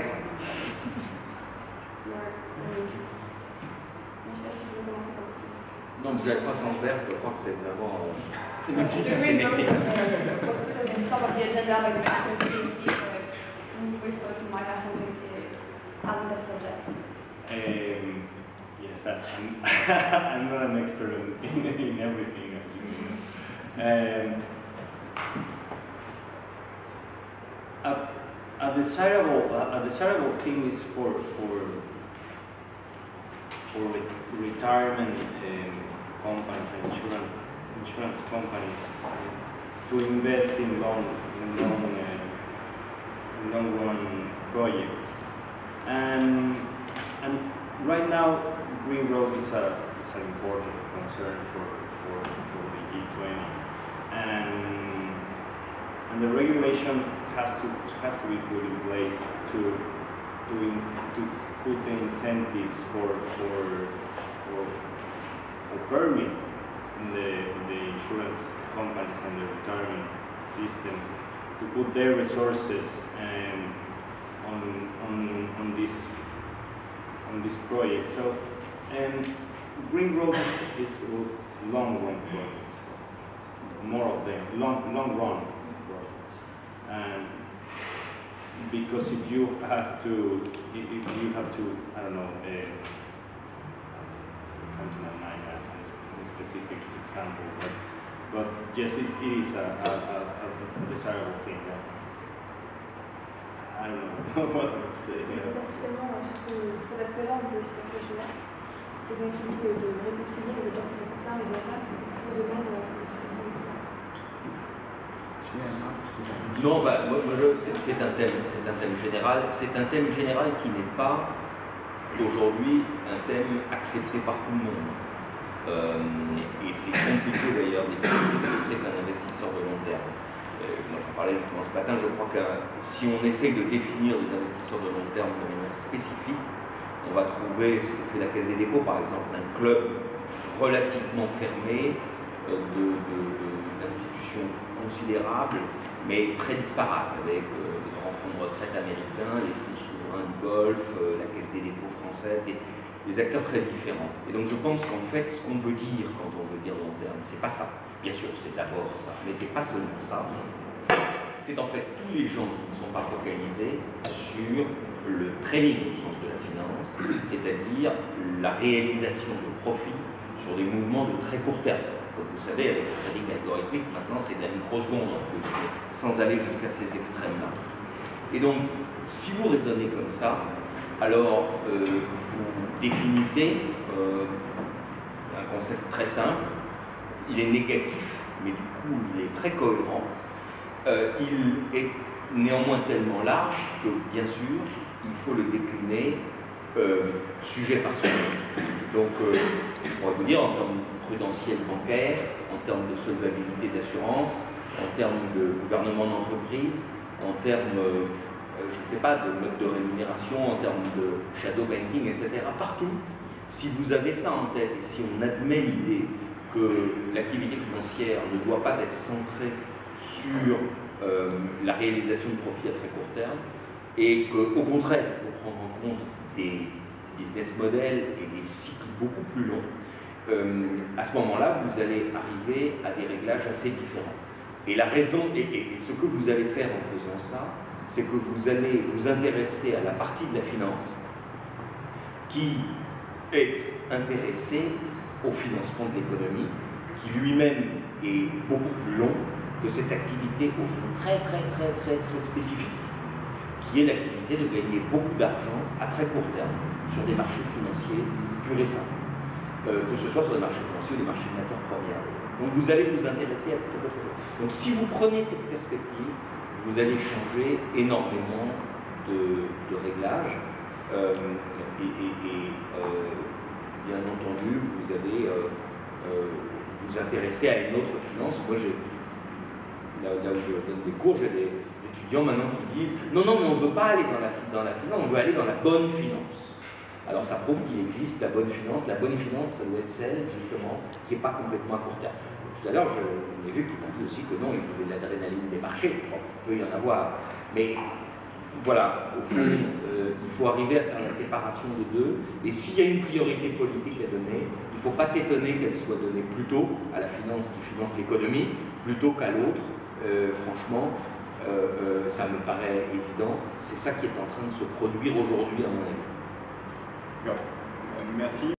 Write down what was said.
great. Je sais pas si vous commencez par Donc la croissance verte, je crois que c'est vraiment... c'est Mexique. Was put on top of the agenda by the Mexican presidency, so we thought we might have something to add on the subject. Yes, I'm not an expert in everything. A desirable thing is for retirement companies and insurance companies to invest in long run projects, and right now green growth is an important concern for the G20, and the regulation has to be put in place to put the incentives for permit the insurance companies and the retirement system to put their resources on this project. So, green growth is long run projects, more of them long run projects, and because if you have to, I don't know, come to my mind a specific example, but yes, it is a desirable thing. I don't know what to say. Seulement sur cet aspect-là, on peut aussi passer sur là. Et donc celui de réconcilier les objectifs de court terme et de long terme, c'est pour de même Non, bah, c'est un thème général. C'est un thème général qui n'est pas aujourd'hui un thème accepté par tout le monde. Et c'est compliqué d'ailleurs d'expliquer ce que c'est qu'un investisseur de long terme. Moi, j'en parlais justement ce matin. Je crois que si on essaie de définir les investisseurs de long terme de manière spécifique, on va trouver ce que fait la Caisse des dépôts, par exemple, un club relativement fermé d'institutions considérables, mais très disparates, avec les grands fonds de retraite américains, les fonds souverains du Golfe, la Caisse des dépôts française, des acteurs très différents. Et donc je pense qu'en fait, ce qu'on veut dire quand on veut dire long terme, c'est pas ça. Bien sûr, c'est d'abord ça, mais c'est pas seulement ça. C'est en fait tous les gens qui ne sont pas focalisés sur le trading au sens de la finance, c'est-à-dire la réalisation de profits sur des mouvements de très court terme. Comme vous savez, avec le trading algorithmique, maintenant c'est de la microseconde, sans aller jusqu'à ces extrêmes-là. Et donc, si vous raisonnez comme ça, alors vous définissez un concept très simple. Il est négatif, mais du coup il est très cohérent. Il est néanmoins tellement large que, bien sûr, il faut le décliner sujet par sujet. Donc, je pourrais vous dire en termes prudentiels bancaires, en termes de solvabilité d'assurance, en termes de gouvernement d'entreprise, en termes, je ne sais pas, de mode de rémunération, en termes de shadow banking, etc. Partout, si vous avez ça en tête et si on admet l'idée que l'activité financière ne doit pas être centrée sur la réalisation de profits à très court terme, et qu'au contraire, il faut prendre en compte des business models et des cycles beaucoup plus longs, à ce moment-là, vous allez arriver à des réglages assez différents. Et la raison, et ce que vous allez faire en faisant ça, c'est que vous allez vous intéresser à la partie de la finance qui est intéressée au financement de l'économie, qui lui-même est beaucoup plus long que cette activité au fond très spécifique, qui est l'activité de gagner beaucoup d'argent à très court terme sur des marchés financiers purs et simples, que ce soit sur des marchés financiers ou des marchés de matières premières. Donc vous allez vous intéresser à tout autre chose. Donc si vous prenez cette perspective, vous allez changer énormément de réglages bien entendu, vous allez vous intéresser à une autre finance. Moi, là où je donne des cours, j'ai des étudiants maintenant qui disent non, mais on ne veut pas aller dans la finance, on veut aller dans la bonne finance. Alors ça prouve qu'il existe la bonne finance. La bonne finance, ça doit être celle, justement, qui n'est pas complètement à court terme. Tout à l'heure, j'ai vu qu'il m'a dit aussi que non, il voulait l'adrénaline des marchés. Bon, il peut y en avoir. Mais voilà, au fond, faut arriver à faire la séparation des deux. Et s'il y a une priorité politique à donner, il ne faut pas s'étonner qu'elle soit donnée plutôt à la finance qui finance l'économie, plutôt qu'à l'autre. Franchement, ça me paraît évident. C'est ça qui est en train de se produire aujourd'hui, à mon avis. Merci.